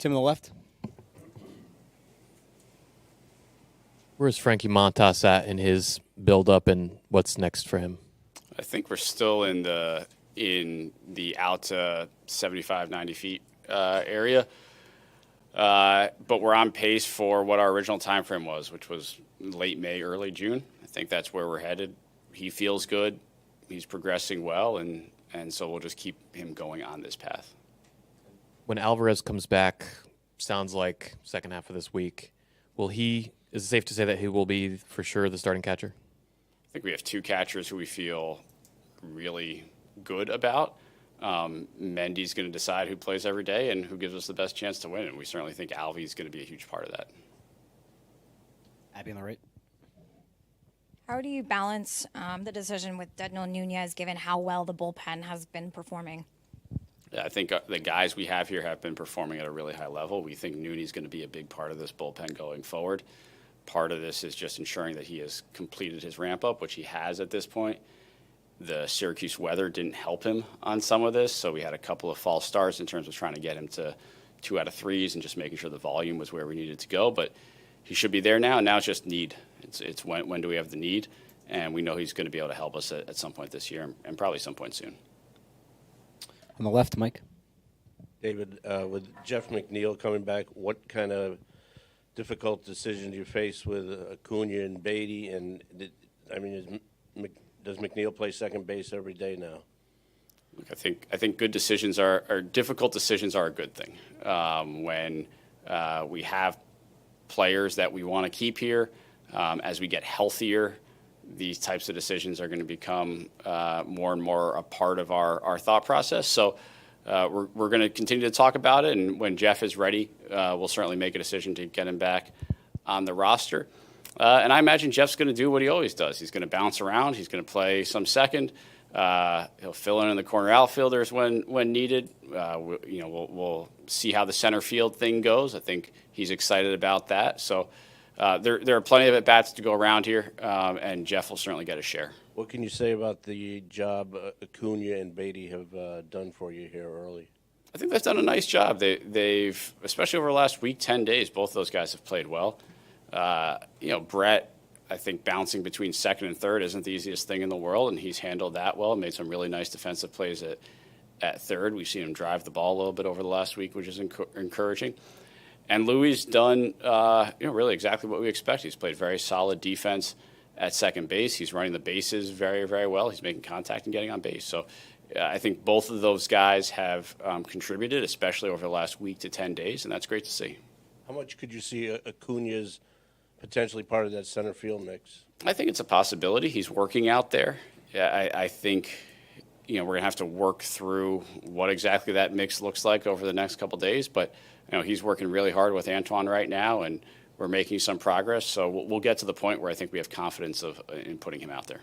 Tim on the left. Where's Frankie Montas at in his build-up, and what's next for him? I think we're still in the out to 75, 90 feet area. But we're on pace for what our original time frame was, which was late May, early June. I think that's where we're headed. He feels good. He's progressing well, and so we'll just keep him going on this path. When Alvarez comes back, sounds like second half of this week, is it safe to say that he will be for sure the starting catcher? I think we have two catchers who we feel really good about. Mendy's going to decide who plays every day and who gives us the best chance to win, and we certainly think Alvy's going to be a huge part of that. Abby on the right. How do you balance the decision with Daniel Nunez, given how well the bullpen has been performing? Yeah, I think the guys we have here have been performing at a really high level. We think Nooney's going to be a big part of this bullpen going forward. Part of this is just ensuring that he has completed his ramp-up, which he has at this point. The Syracuse weather didn't help him on some of this, so we had a couple of false starts in terms of trying to get him to 2 out of 3s and just making sure the volume was where we needed to go. But he should be there now. Now it's just need. It's when do we have the need? And we know he's going to be able to help us at some point this year and probably some point soon. On the left, Mike. David, with Jeff McNeil coming back, what kind of difficult decision do you face with Acuna and Beatty? And does McNeil play second base every day now? Look, I think good decisions are difficult decisions are a good thing. When we have players that we want to keep here, as we get healthier, these types of decisions are going to become more and more a part of our thought process. So we're going to continue to talk about it, and when Jeff is ready, we'll certainly make a decision to get him back on the roster. And I imagine Jeff's going to do what he always does. He's going to bounce around. He's going to play some second. He'll fill in the corner outfielders when needed. We'll see how the center field thing goes. I think he's excited about that. So there are plenty of at-bats to go around here, and Jeff will certainly get a share. What can you say about the job Acuna and Beatty have done for you here early? I think they've done a nice job. They've, especially over the last week, 10 days, both of those guys have played well. Brett, I think bouncing between second and third isn't the easiest thing in the world, and he's handled that well, made some really nice defensive plays at third. We've seen him drive the ball a little bit over the last week, which is encouraging. And Louis done, really exactly what we expect. He's played very solid defense at second base. He's running the bases very, very well. He's making contact and getting on base. So I think both of those guys have contributed, especially over the last week to 10 days, and that's great to see. How much could you see Acuna's potentially part of that center field mix? I think it's a possibility. He's working out there. Yeah, I think we're going to have to work through what exactly that mix looks like over the next couple of days. But he's working really hard with Antoine right now, and we're making some progress. So we'll get to the point where I think we have confidence in putting him out there.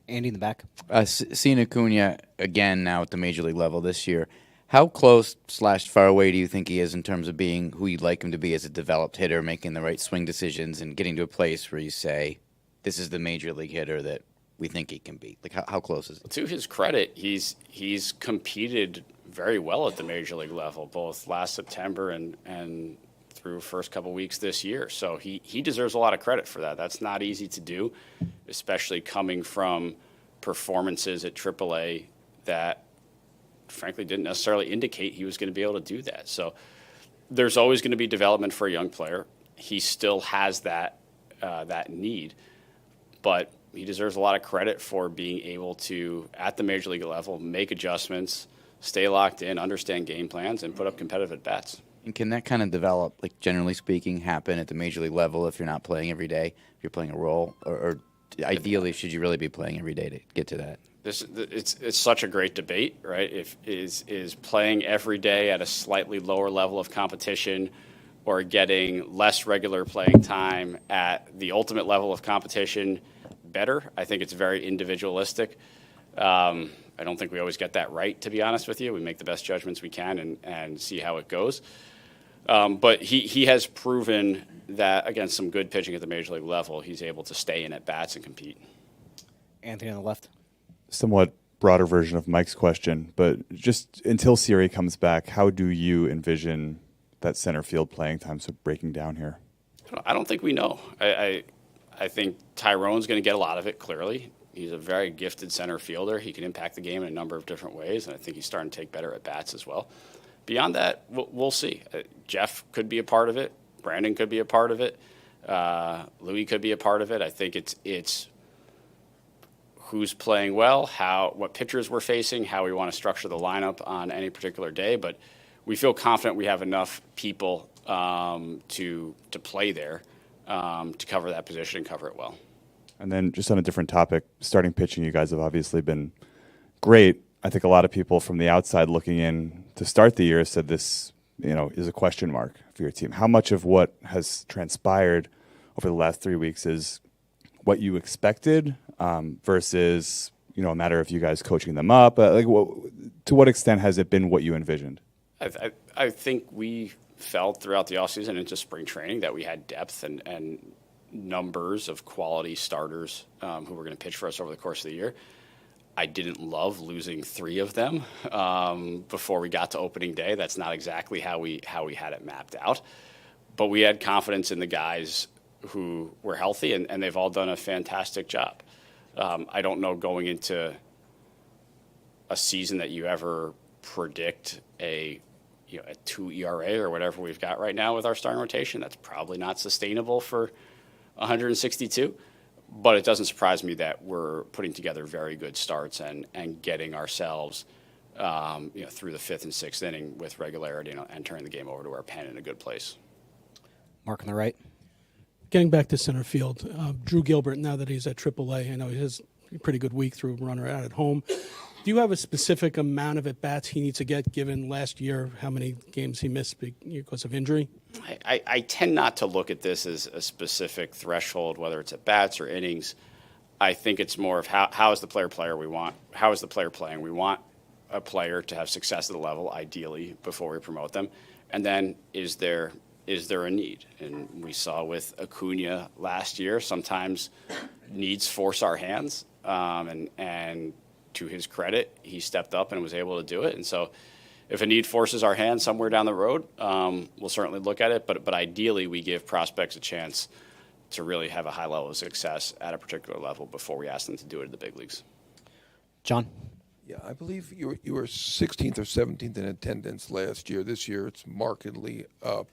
Andy in the back. Seeing Acuna again now at the major league level this year, how close / far away do you think he is in terms of being who you'd like him to be as a developed hitter, making the right swing decisions and getting to a place where you say, this is the major league hitter that we think he can be? Like, how close is it? To his credit, he's competed very well at the major league level, both last September and through first couple weeks this year. So he deserves a lot of credit for that. That's not easy to do, especially coming from performances at AAA that frankly didn't necessarily indicate he was going to be able to do that. So there's always going to be development for a young player. He still has that need, but he deserves a lot of credit for being able to, at the major league level, make adjustments, stay locked in, understand game plans, and put up competitive at-bats. And can that kind of develop, like generally speaking, happen at the major league level if you're not playing every day, if you're playing a role? Or ideally, should you really be playing every day to get to that? It's such a great debate, right? Is playing every day at a slightly lower level of competition or getting less regular playing time at the ultimate level of competition better? I think it's very individualistic. I don't think we always get that right, to be honest with you. We make the best judgments we can and see how it goes. But he has proven that, against some good pitching at the major league level, he's able to stay in at bats and compete. Anthony on the left. Somewhat broader version of Mike's question, but just until Siri comes back, how do you envision that center field playing time so breaking down here? I don't think we know. I think Tyrone's going to get a lot of it, clearly. He's a very gifted center fielder. He can impact the game in a number of different ways, and I think he's starting to take better at bats as well. Beyond that, we'll see. Jeff could be a part of it. Brandon could be a part of it. Louis could be a part of it. I think it's who's playing well, what pitchers we're facing, how we want to structure the lineup on any particular day. But we feel confident we have enough people to play there to cover that position and cover it well. And then just on a different topic, starting pitching, you guys have obviously been great. I think a lot of people from the outside looking in to start the year said this, is a question mark for your team. How much of what has transpired over the last 3 weeks is what you expected versus, a matter of you guys coaching them up? To what extent has it been what you envisioned? I think we felt throughout the offseason into spring training that we had depth and numbers of quality starters who were going to pitch for us over the course of the year. I didn't love losing 3 of them before we got to opening day. That's not exactly how we had it mapped out. But we had confidence in the guys who were healthy, and they've all done a fantastic job. I don't know going into a season that you ever predict a 2 ERA or whatever we've got right now with our starting rotation. That's probably not sustainable for 162. But it doesn't surprise me that we're putting together very good starts and getting ourselves through the 5th and 6th inning with regularity and turning the game over to our pen in a good place. Mark on the right. Getting back to center field, Drew Gilbert, now that he's at AAA, I know he has a pretty good week through runner out at home. Do you have a specific amount of at-bats he needs to get, given last year how many games he missed because of injury? I tend not to look at this as a specific threshold, whether it's at bats or innings. I think it's more of how is the player we want? How is the player playing? We want a player to have success at the level, ideally, before we promote them. And then is there a need? And we saw with Acuna last year, sometimes needs force our hands. And to his credit, he stepped up and was able to do it. And so if a need forces our hand somewhere down the road, we'll certainly look at it. But ideally, we give prospects a chance to really have a high level of success at a particular level before we ask them to do it in the big leagues. John? Yeah, I believe you were 16th or 17th in attendance last year. This year, it's markedly up.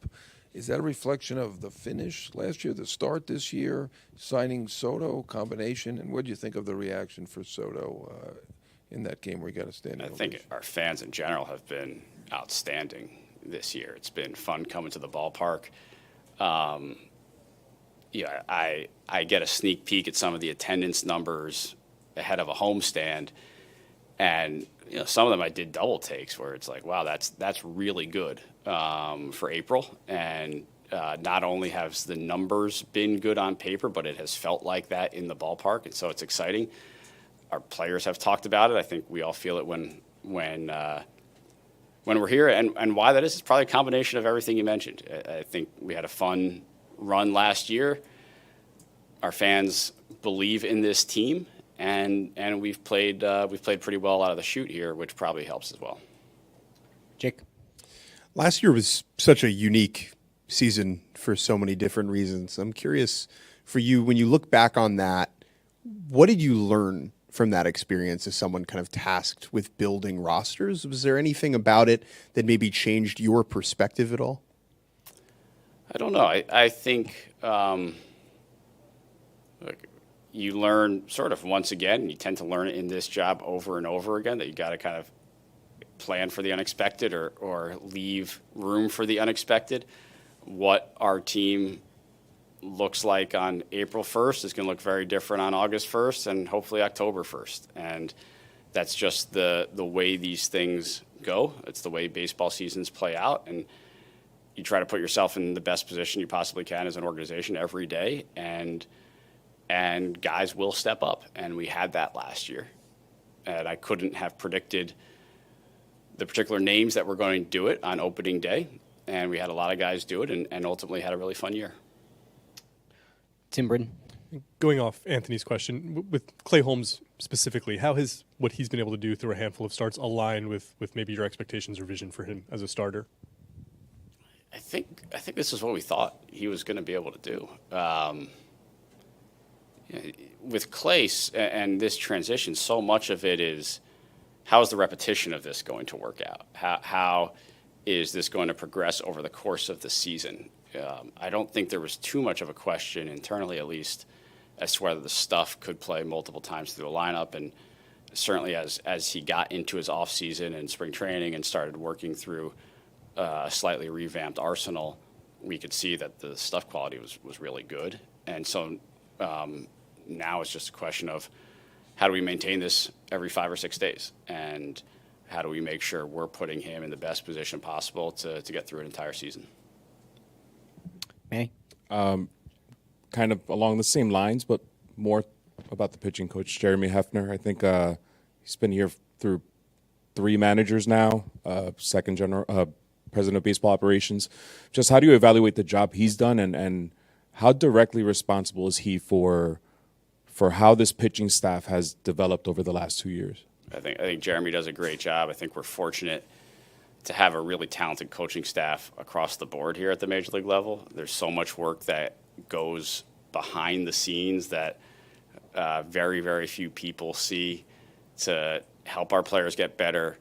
Is that a reflection of the finish last year, the start this year, signing Soto combination? And what do you think of the reaction for Soto in that game where he got a standing ovation? I think our fans in general have been outstanding this year. It's been fun coming to the ballpark. I get a sneak peek at some of the attendance numbers ahead of a homestand, and some of them I did double takes where it's like, wow, that's really good for April. And not only has the numbers been good on paper, but it has felt like that in the ballpark, and so it's exciting. Our players have talked about it. I think we all feel it when we're here, and why that is probably a combination of everything you mentioned. I think we had a fun run last year. Our fans believe in this team. And we've played pretty well out of the chute here, which probably helps as well. Jake? Last year was such a unique season for so many different reasons. I'm curious for you, when you look back on that, what did you learn from that experience as someone kind of tasked with building rosters? Was there anything about it that maybe changed your perspective at all? I don't know. I think you learn sort of once again, and you tend to learn it in this job over and over again, that you got to kind of plan for the unexpected or leave room for the unexpected. What our team looks like on April 1st is going to look very different on August 1st and hopefully October 1st. And that's just the way these things go. It's the way baseball seasons play out. And you try to put yourself in the best position you possibly can as an organization every day. And guys will step up, and we had that last year. And I couldn't have predicted the particular names that were going to do it on opening day, and we had a lot of guys do it, and ultimately had a really fun year. Tim Britton? Going off Anthony's question, with Clay Holmes specifically, how has what he's been able to do through a handful of starts aligned with maybe your expectations or vision for him as a starter? I think this is what we thought he was going to be able to do. With Clay and this transition, so much of it is how is the repetition of this going to work out? How is this going to progress over the course of the season? I don't think there was too much of a question, internally at least, as to whether the stuff could play multiple times through the lineup. And certainly as he got into his offseason and spring training and started working through a slightly revamped arsenal, we could see that the stuff quality was really good. And so now it's just a question of how do we maintain this every 5 or 6 days? And how do we make sure we're putting him in the best position possible to get through an entire season? Manny? Kind of along the same lines, but more about the pitching coach, Jeremy Hefner. I think he's been here through 3 managers now, second president of baseball operations. Just how do you evaluate the job he's done, and how directly responsible is he for how this pitching staff has developed over the last 2 years? I think Jeremy does a great job. I think we're fortunate to have a really talented coaching staff across the board here at the major league level. There's so much work that goes behind the scenes that very, very few people see to help our players get better,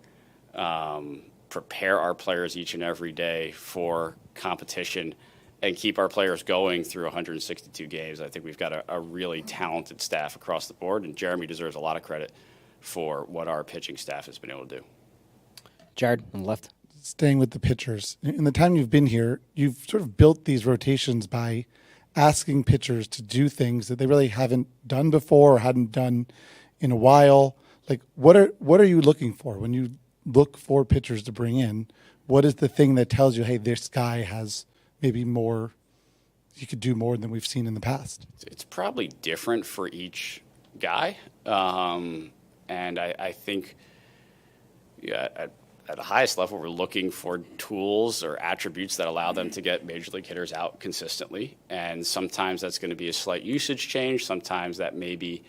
prepare our players each and every day for competition, and keep our players going through 162 games. I think we've got a really talented staff across the board, and Jeremy deserves a lot of credit for what our pitching staff has been able to do. Jared, on the left. Staying with the pitchers, in the time you've been here, you've sort of built these rotations by asking pitchers to do things that they really haven't done before or hadn't done in a while. Like, what are you looking for when you look for pitchers to bring in? What is the thing that tells you, hey, this guy has maybe more, he could do more than we've seen in the past? It's probably different for each guy. And I think at the highest level, we're looking for tools or attributes that allow them to get major league hitters out consistently. And sometimes that's going to be a slight usage change. Sometimes that may be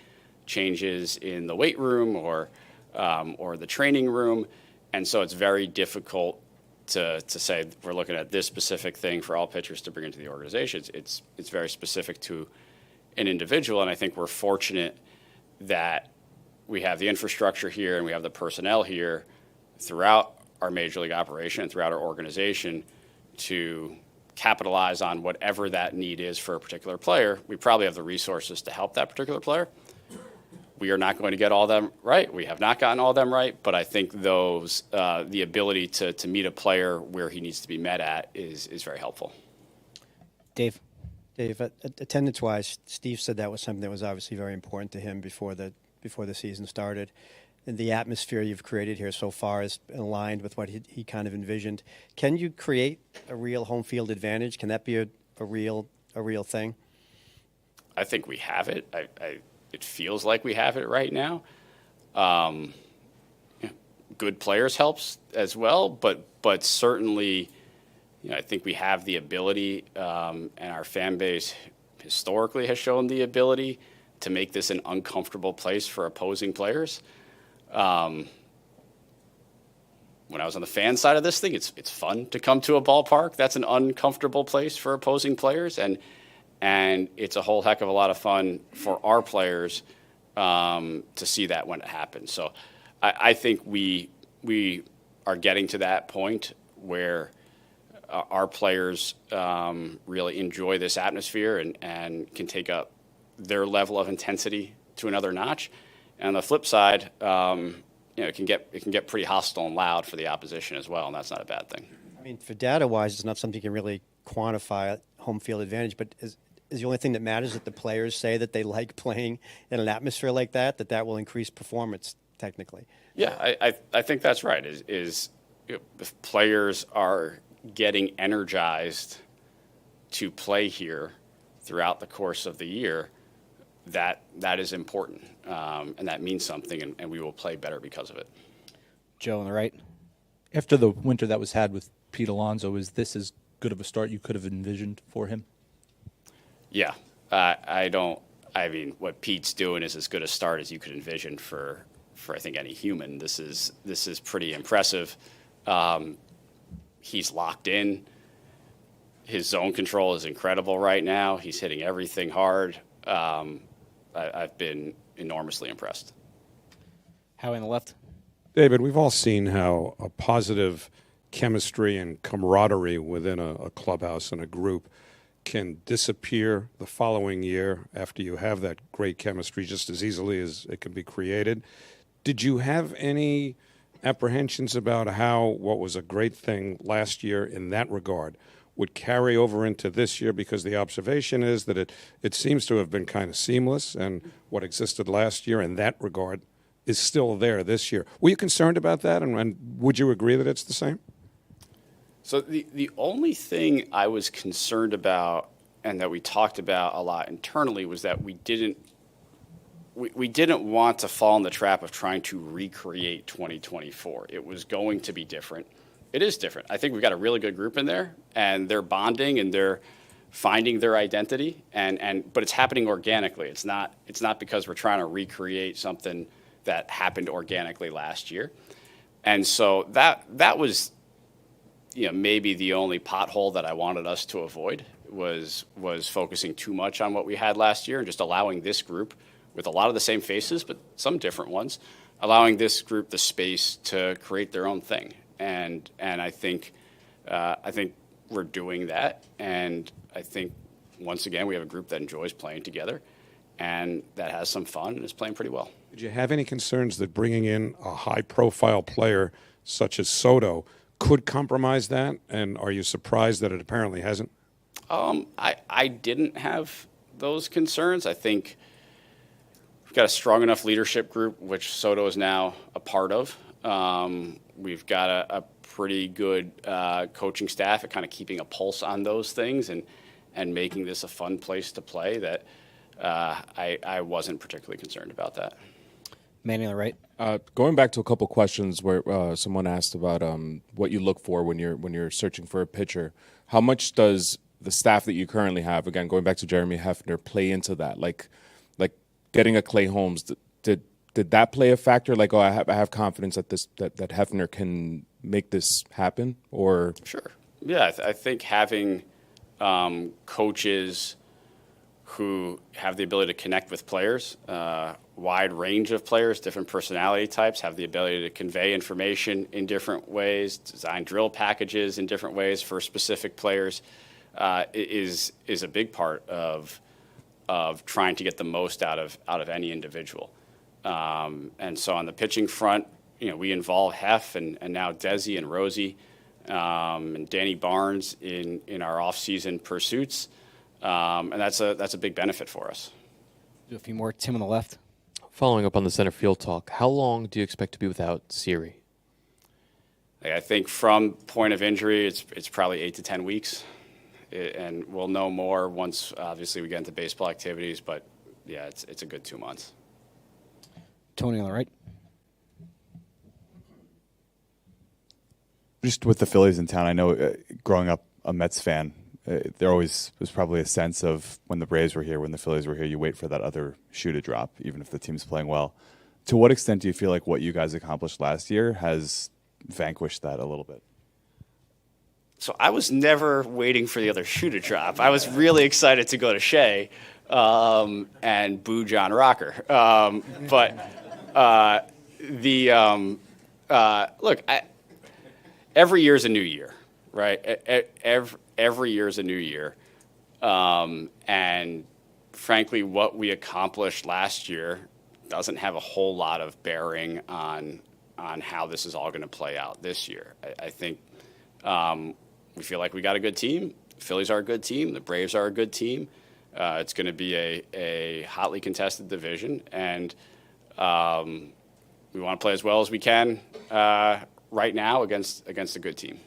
changes in the weight room or the training room. And so it's very difficult to say we're looking at this specific thing for all pitchers to bring into the organization. It's very specific to an individual. And I think we're fortunate that we have the infrastructure here and we have the personnel here throughout our major league operation and throughout our organization to capitalize on whatever that need is for a particular player. We probably have the resources to help that particular player. We are not going to get all of them right. We have not gotten all of them right, but I think those the ability to meet a player where he needs to be met at is very helpful. Dave? Dave, attendance-wise, Steve said that was something that was obviously very important to him before the season started. And the atmosphere you've created here so far is aligned with what he kind of envisioned. Can you create a real home field advantage? Can that be a real thing? I think we have it. It feels like we have it right now. Good players helps as well, but certainly, I think we have the ability, and our fan base historically has shown the ability to make this an uncomfortable place for opposing players. When I was on the fan side of this thing, it's fun to come to a ballpark. That's an uncomfortable place for opposing players, and it's a whole heck of a lot of fun for our players to see that when it happens. So I think we are getting to that point where our players really enjoy this atmosphere and can take up their level of intensity to another notch. And on the flip side, it can get pretty hostile and loud for the opposition as well, and that's not a bad thing. I mean, for data-wise, it's not something you can really quantify home field advantage, but is the only thing that matters that the players say that they like playing in an atmosphere like that will increase performance technically? Yeah, I think that's right. If players are getting energized to play here throughout the course of the year, that is important, and that means something, and we will play better because of it. Joe on the right. After the winter that was had with Pete Alonso, is this as good of a start you could have envisioned for him? Yeah, what Pete's doing is as good a start as you could envision for I think any human. This is pretty impressive. He's locked in. His zone control is incredible right now. He's hitting everything hard. I've been enormously impressed. Howie on the left. David, we've all seen how a positive chemistry and camaraderie within a clubhouse and a group can disappear the following year after you have that great chemistry just as easily as it can be created. Did you have any apprehensions about how what was a great thing last year in that regard would carry over into this year? Because the observation is that it seems to have been kind of seamless, and what existed last year in that regard is still there this year. Were you concerned about that, and would you agree that it's the same? So the only thing I was concerned about and that we talked about a lot internally was that we didn't want to fall in the trap of trying to recreate 2024. It was going to be different. It is different. I think we've got a really good group in there, and they're bonding and they're finding their identity, but it's happening organically. It's not because we're trying to recreate something that happened organically last year. And so that was maybe the only pothole that I wanted us to avoid was focusing too much on what we had last year and just allowing this group, with a lot of the same faces but some different ones, allowing this group the space to create their own thing. And I think we're doing that. And I think once again we have a group that enjoys playing together and that has some fun and is playing pretty well. Did you have any concerns that bringing in a high-profile player such as Soto could compromise that? And are you surprised that it apparently hasn't? I didn't have those concerns. I think we've got a strong enough leadership group, which Soto is now a part of. We've got a pretty good coaching staff at kind of keeping a pulse on those things and making this a fun place to play that I wasn't particularly concerned about that. Manny on the right. Going back to a couple questions where someone asked about what you look for when you're searching for a pitcher, how much does the staff that you currently have, again going back to Jeremy Hefner, play into that? Like getting a Clay Holmes, did that play a factor? Like, I have confidence that that Hefner can make this happen, or sure, yeah, I think having coaches who have the ability to connect with players, wide range of players, different personality types, have the ability to convey information in different ways, design drill packages in different ways for specific players, is a big part of trying to get the most out of any individual. And so on the pitching front, we involve Hef and now Desi and Rosie and Danny Barnes in our off-season pursuits. And that's a big benefit for us. Do a few more. Tim on the left. Following up on the center field talk, how long do you expect to be without Siri? I think from point of injury, it's probably 8 to 10 weeks. And we'll know more once, obviously, we get into baseball activities. But, yeah, it's a good 2 months. Tony on the right. Just with the Phillies in town, I know growing up a Mets fan, there always was probably a sense of when the Braves were here, when the Phillies were here, you wait for that other shoe to drop, even if the team's playing well. To what extent do you feel like what you guys accomplished last year has vanquished that a little bit? So I was never waiting for the other shoe to drop. I was really excited to go to Shea and boo John Rocker. Look, every year's a new year, right? Every year's a new year. And frankly, what we accomplished last year doesn't have a whole lot of bearing on how this is all going to play out this year. I think we feel like we got a good team. The Phillies are a good team. The Braves are a good team. It's going to be a hotly contested division, and we want to play as well as we can right now against a good team.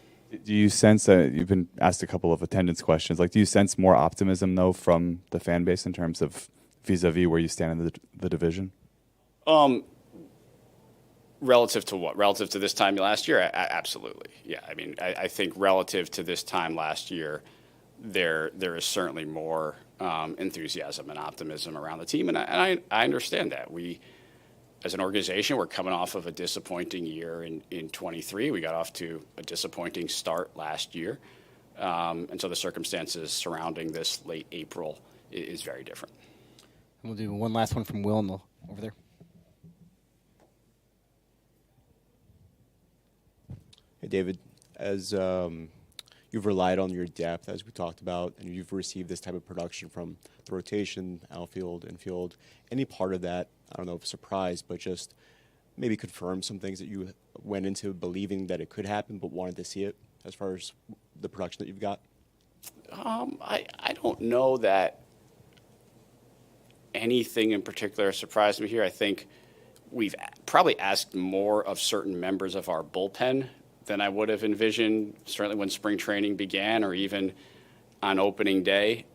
Do you sense that you've been asked a couple of attendance questions? Like, do you sense more optimism though from the fan base in terms of vis-a-vis where you stand in the division? Relative to what? Relative to this time last year? Absolutely. Yeah. I mean, I think relative to this time last year, there is certainly more enthusiasm and optimism around the team, and I understand that. We, as an organization, we're coming off of a disappointing year in 23. We got off to a disappointing start last year. And so the circumstances surrounding this late April is very different. And we'll do one last one from Will over there. Hey, David, as you've relied on your depth, as we talked about, and you've received this type of production from the rotation, outfield, infield, any part of that, I don't know if surprised, but just maybe confirm some things that you went into believing that it could happen but wanted to see it as far as the production that you've got? I don't know that anything in particular surprised me here. I think we've probably asked more of certain members of our bullpen than I would have envisioned, certainly when spring training began or even on opening day.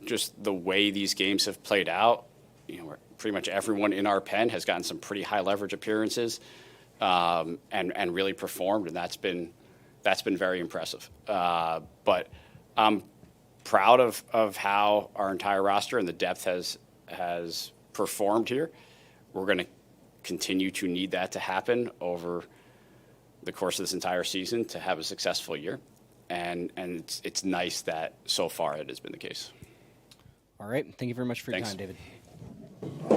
Just the way these games have played out, where pretty much everyone in our pen has gotten some pretty high leverage appearances and really performed, and that's been very impressive. But I'm proud of how our entire roster and the depth has performed here. We're going to continue to need that to happen over the course of this entire season to have a successful year. And it's nice that so far it has been the case. All right. Thank you very much for your Thanks. time, David.